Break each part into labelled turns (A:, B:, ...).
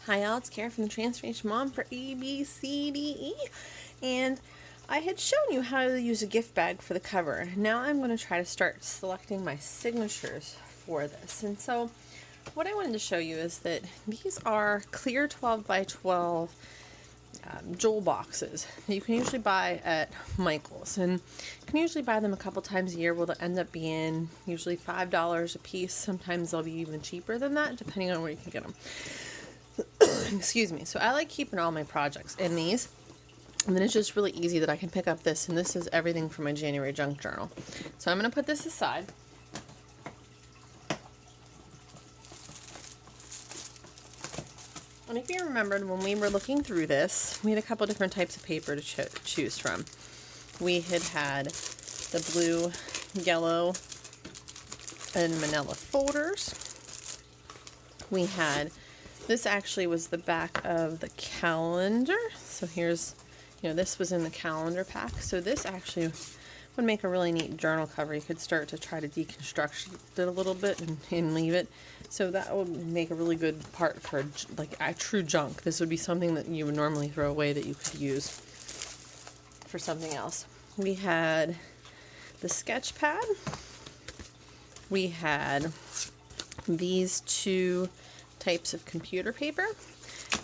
A: Hi y'all, it's Karen from the Transformation Mom for ABCDE, and I had shown you how to use a gift bag for the cover. Now I'm going to try to start selecting my signatures for this. And so what I wanted to show you is that these are clear 12 by 12 jewel boxes that you can usually buy at Michael's, and you can usually buy them a couple times a year. Will end up being usually $5 a piece. Sometimes they'll be even cheaper than that depending on where you can get them. Excuse me. So I like keeping all my projects in these, and then it's just really easy that I can pick up this, and this is everything from my January junk journal. So I'm going to put this aside. And if you remembered, when we were looking through this, we had a couple different types of paper to choose from. We had the blue, yellow, and manila folders. We had, this actually was the back of the calendar. So here's, this was in the calendar pack. So this actually would make a really neat journal cover. You could start to try to deconstruct it a little bit and leave it. So that would make a really good part for like a true junk. This would be something that you would normally throw away that you could use for something else. We had the sketch pad. We had these two types of computer paper.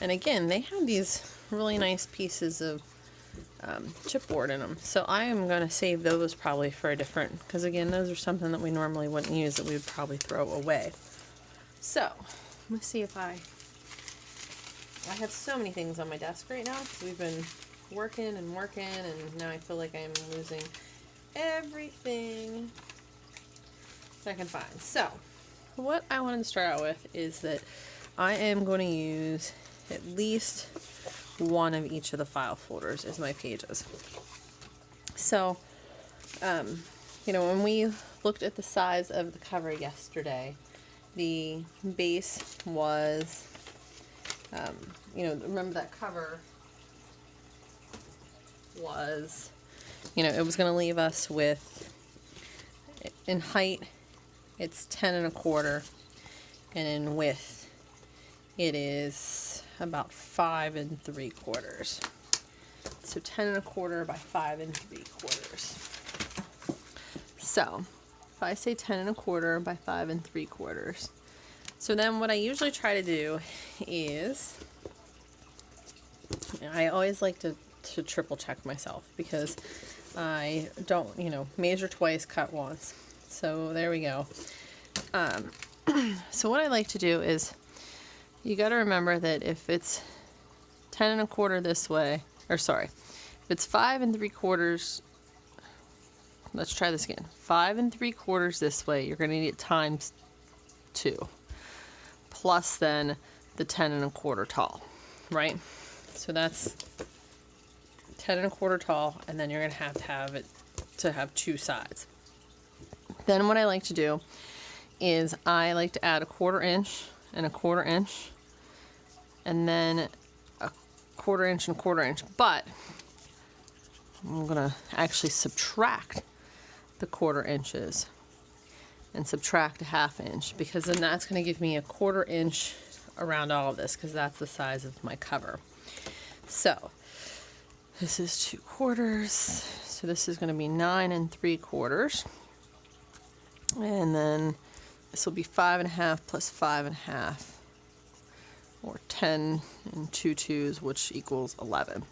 A: And again, they have these really nice pieces of chipboard in them. So I am going to save those probably for a different, because again, those are something that we normally wouldn't use that we would probably throw away. So let's see if I have so many things on my desk right now because we've been working, and now I feel like I'm losing everything that I can find. So what I wanted to start out with is that I am going to use at least one of each of the file folders as my pages. So, when we looked at the size of the cover yesterday, the base was, remember that cover was, it was going to leave us with, in height, it's 10 1/4, and in width, it is about 5 3/4. So 10 1/4 by 5 3/4. So if I say 10 1/4 by 5 3/4, so then what I usually try to do is, I always like to triple check myself because I don't, measure twice, cut once. So there we go. So what I like to do is, you got to remember that if it's 10 1/4 this way, if it's 5 3/4, let's try this again. 5 3/4 this way, you're going to need it times 2, plus then the 10 1/4 tall, right? So that's 10 1/4 tall, and then you're going to have it to have 2 sides. Then what I like to do is I like to add 1/4 inch and 1/4 inch, and then 1/4 inch and 1/4 inch, but I'm going to actually subtract the 1/4 inches and subtract a 1/2 inch, because then that's going to give me a 1/4 inch around all of this, because that's the size of my cover. So this is 2/4, so this is going to be 9 3/4, and then this will be 5 1/2 plus 5 1/2, or 10 2 2s, which equals 11.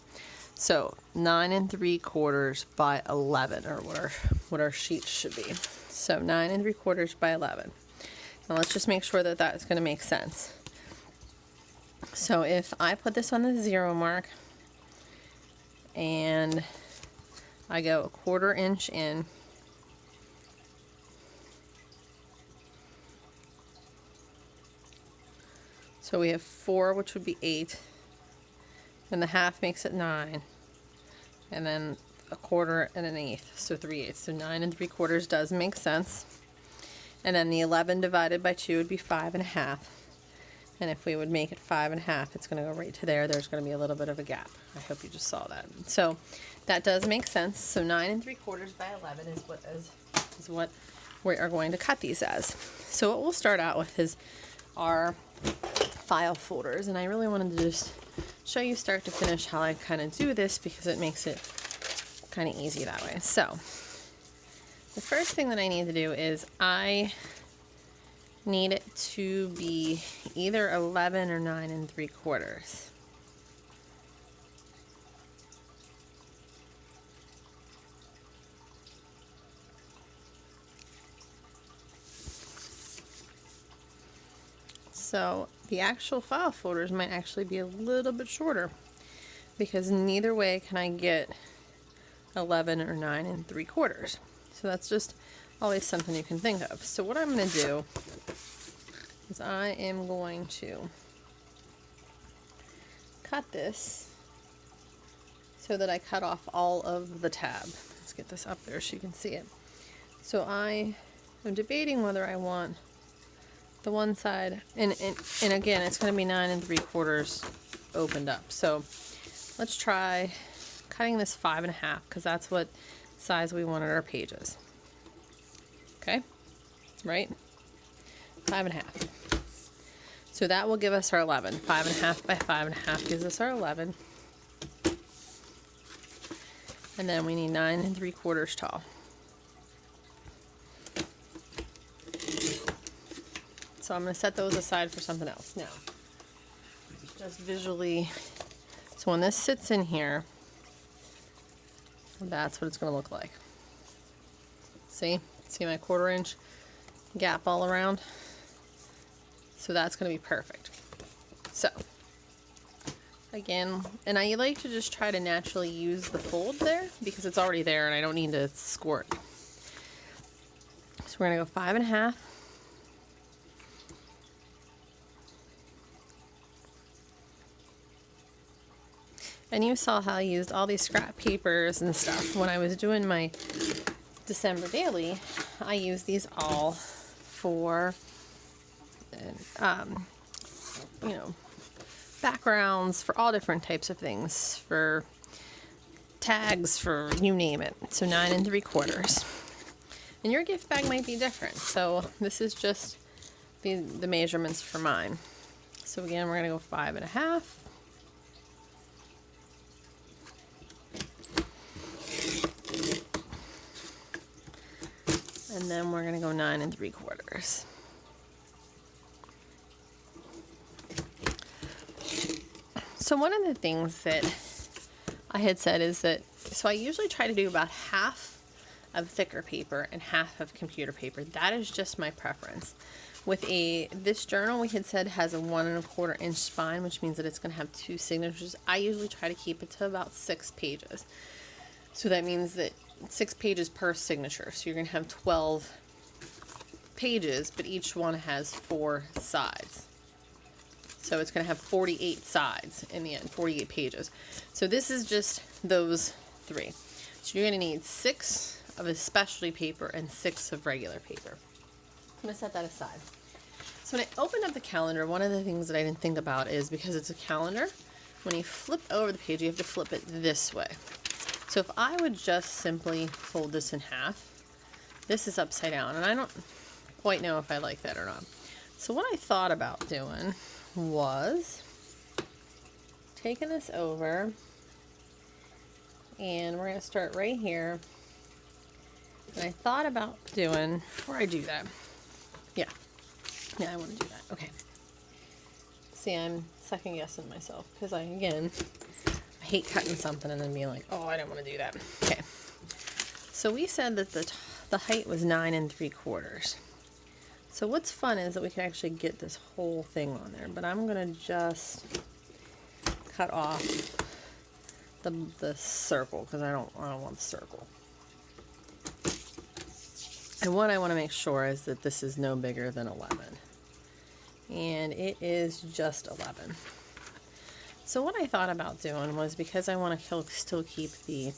A: So 9 3/4 by 11, or what our sheet should be. So 9 3/4 by 11. Now let's just make sure that that's going to make sense. So if I put this on the 0 mark and I go 1/4 inch in, so we have 4, which would be 8, then the 1/2 makes it 9, and then 1/4 and an 1/8, so 3/8. So 9 3/4 does make sense. And then the 11 divided by 2 would be 5 1/2. And if we would make it 5 1/2, it's going to go right to there. There's going to be a little bit of a gap. I hope you just saw that. So that does make sense. So 9 3/4 by 11 is what we are going to cut these as. So what we'll start out with is our file folders, and I really wanted to just show you start to finish how I kind of do this because it makes it kind of easy that way. So the first thing that I need to do is I need it to be either 11 or 9 3/4. So the actual file folders might actually be a little bit shorter because neither way can I get 11 or 9 3/4. So that's just always something you can think of. So what I'm going to do is I am going to cut this so that I cut off all of the tab. Let's get this up there so you can see it. So I am debating whether I want the one side, and again, it's going to be 9 3/4 opened up. So let's try cutting this 5 1/2 because that's what size we wanted our pages. Okay, right? 5 1/2. So that will give us our 11. 5 1/2 by 5 1/2 gives us our 11. And then we need 9 3/4 tall. So I'm going to set those aside for something else. Now, just visually, so when this sits in here, that's what it's going to look like. See my 1/4 inch gap all around? So that's going to be perfect. So, again, and I like to just try to naturally use the fold there because it's already there and I don't need to squirt. So we're going to go 5 1/2. And you saw how I used all these scrap papers and stuff. When I was doing my December daily, I used these all for, you know, backgrounds, for all different types of things, for tags, for you name it. So 9 3/4. And your gift bag might be different. So this is just the measurements for mine. So again, we're going to go 5 1/2. And then we're going to go 9 3/4. So one of the things that I had said is that, so I usually try to do about half of thicker paper and half of computer paper. That is just my preference. With this journal, we had said has a 1 1/4 inch spine, which means that it's going to have 2 signatures. I usually try to keep it to about 6 pages. So that means that 6 pages per signature. So you're going to have 12 pages, but each one has 4 sides. So it's going to have 48 sides in the end, 48 pages. So this is just those 3. So you're going to need 6 of a specialty paper and 6 of regular paper. I'm going to set that aside. So when I opened up the calendar, one of the things that I didn't think about is because it's a calendar, when you flip over the page, you have to flip it this way. So if I would just simply fold this in half, this is upside down, and I don't quite know if I like that or not. So what I thought about doing was taking this over, and we're going to start right here. And I thought about doing, before I do that, yeah, I want to do that. Okay. See, I'm second guessing myself because I hate cutting something and then being like, oh, I didn't want to do that. Okay. So we said that the height was 9 3/4. So what's fun is that we can actually get this whole thing on there, but I'm going to just cut off the circle because I don't want the circle. And what I want to make sure is that this is no bigger than 11. And it is just 11. So what I thought about doing was, because I want to still keep the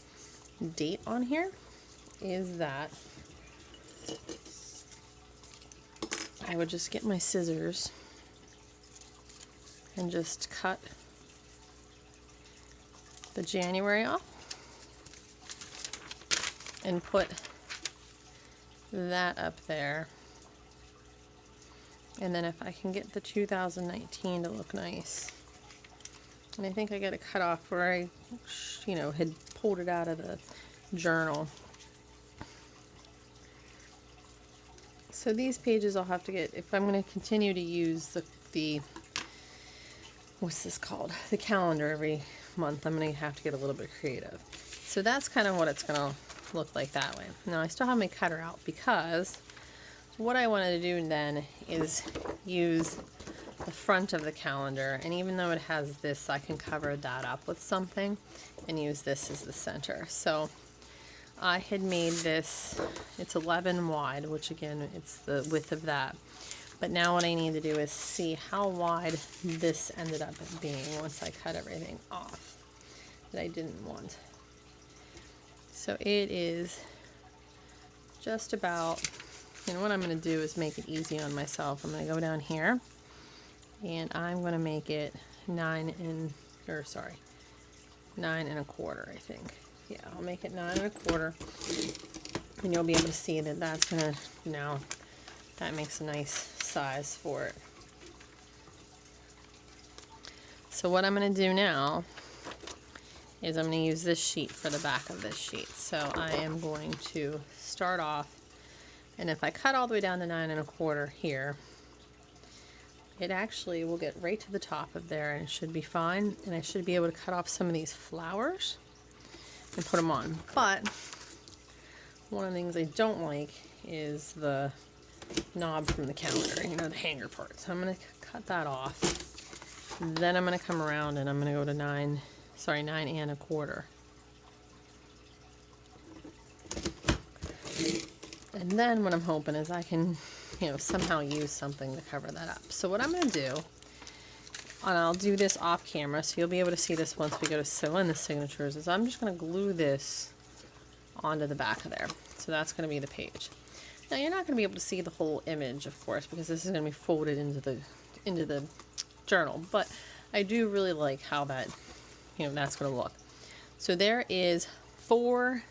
A: date on here, is that I would just get my scissors and just cut the January off and put that up there And then if I can get the 2019 to look nice. And I think I got a cut off where I, you know, had pulled it out of the journal. So these pages I'll have to get, if I'm going to continue to use the what's this called? The calendar every month, I'm going to have to get a little bit creative. So that's kind of what it's going to look like that way. Now I still have my cutter out because what I wanted to do then is use the front of the calendar, and even though it has this, I can cover that up with something and use this as the center. So I had made this, it's 11 wide, which again, it's the width of that. But now what I need to do is see how wide this ended up being once I cut everything off that I didn't want. So it is just about, and what I'm going to do is make it easy on myself. I'm going to go down here and I'm going to make it 9 1/4, I think. Yeah, I'll make it 9 1/4, and you'll be able to see that that's going to, now that makes a nice size for it. So what I'm going to do now is I'm going to use this sheet for the back of this sheet. So I am going to start off, and if I cut all the way down to 9 1/4 here, it actually will get right to the top of there and it should be fine, and I should be able to cut off some of these flowers and put them on. But one of the things I don't like is the knob from the calendar, you know, the hanger part. So I'm going to cut that off. Then I'm going to come around and I'm going to go to 9 1/4. And then what I'm hoping is I can, you know, somehow use something to cover that up. So what I'm going to do, and I'll do this off camera so you'll be able to see this once we go to sew in the signatures, is I'm just going to glue this onto the back of there. So that's going to be the page. Now you're not going to be able to see the whole image, of course, because this is going to be folded into the journal, but I do really like how that, you know, that's going to look. So there is 4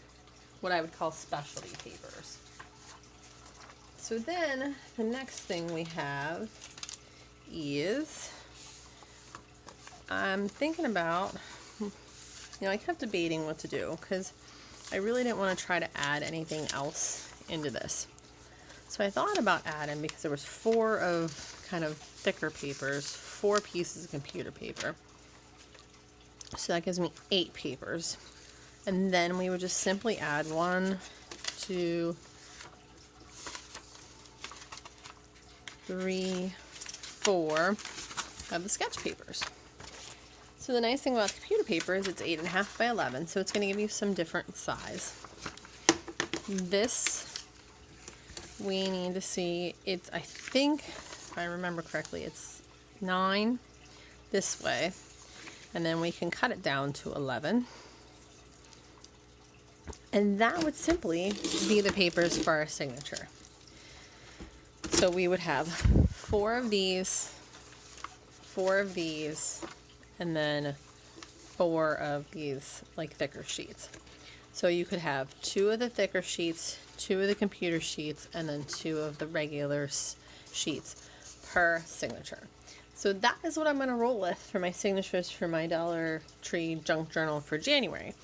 A: what I would call specialty papers. So then the next thing we have is, I'm thinking about, you know, I kept debating what to do because I really didn't want to try to add anything else into this. So I thought about adding, because there was 4 of kind of thicker papers, 4 pieces of computer paper. So that gives me 8 papers. And then we would just simply add 1, 2, 3, 4 of the sketch papers. So the nice thing about computer paper is it's 8.5 by 11, so it's going to give you some different size. This, we need to see, it's, I think, if I remember correctly, it's 9 this way, and then we can cut it down to 11. And that would simply be the papers for our signature. So we would have 4 of these, 4 of these, and then 4 of these like thicker sheets. So you could have 2 of the thicker sheets, 2 of the computer sheets, and then 2 of the regular sheets per signature. So that is what I'm going to roll with for my signatures for my Dollar Tree junk journal for January.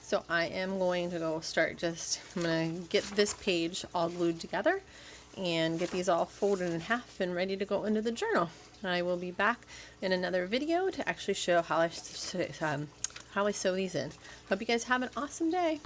A: So I am going to go start I'm going to get this page all glued together and get these all folded in half and ready to go into the journal. I will be back in another video to actually show how I sew these in. Hope you guys have an awesome day.